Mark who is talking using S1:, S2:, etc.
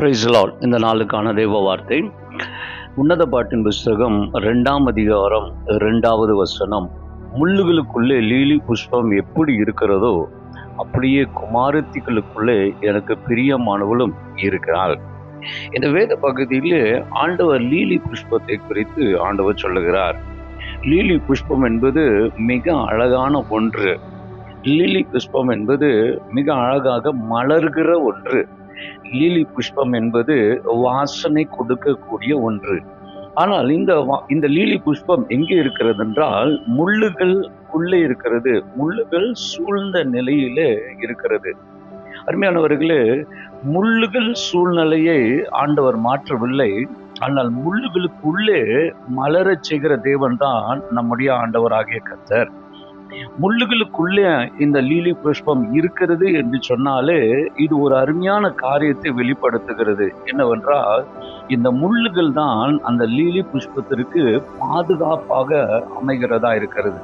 S1: Price Lord. இந்த நாளுக்கான தேவ வார்த்தை உன்னத பாட்டின் புஸ்தகம் 2ஆம் அதிகாரம் 2வது வசனம். முள்ளுகளுக்குள்ளே லீலி புஷ்பம் எப்படி இருக்கிறதோ அப்படியே குமாரத்திகளுக்குள்ளே எனக்கு பிரியமானவளும் இருக்கிறாள். இந்த வேத பகுதியிலே ஆண்டவர் லீலி புஷ்பத்தை குறித்து ஆண்டவர் சொல்லுகிறார். லீலி புஷ்பம் என்பது மிக அழகான ஒன்று. லீலி புஷ்பம் என்பது மிக அழகாக மலர்கிற ஒன்று. லீலி புஷ்பம் என்பது வாசனை கொடுக்கக்கூடிய ஒன்று. ஆனால் இந்த லீலி புஷ்பம் எங்கே இருக்கிறது என்றால் முள்ளுகளுக்குள்ளே இருக்கிறது. முள்ளுகள் சூழ்ந்த நிலையிலே இருக்கிறது. அருமையானவர்களே, முள்ளுகள் சூழ்நிலையை ஆண்டவர் மாற்றவில்லை. ஆனால் முள்ளுகளுக்குள்ளே மலரச் செய்கிற தேவன் தான் நம்முடைய ஆண்டவராகிய கர்த்தர். முள்ளுகளுக்குள்ளே இந்த லீலி புஷ்பம் இருக்கிறது என்று சொன்னாலே இது ஒரு அருமையான காரியத்தை வெளிப்படுத்துகிறது. என்னவென்றால், இந்த முள்ளுகள் தான் அந்த லீலி புஷ்பத்திற்கு பாதுகாப்பாக அமைகிறதா இருக்கிறது.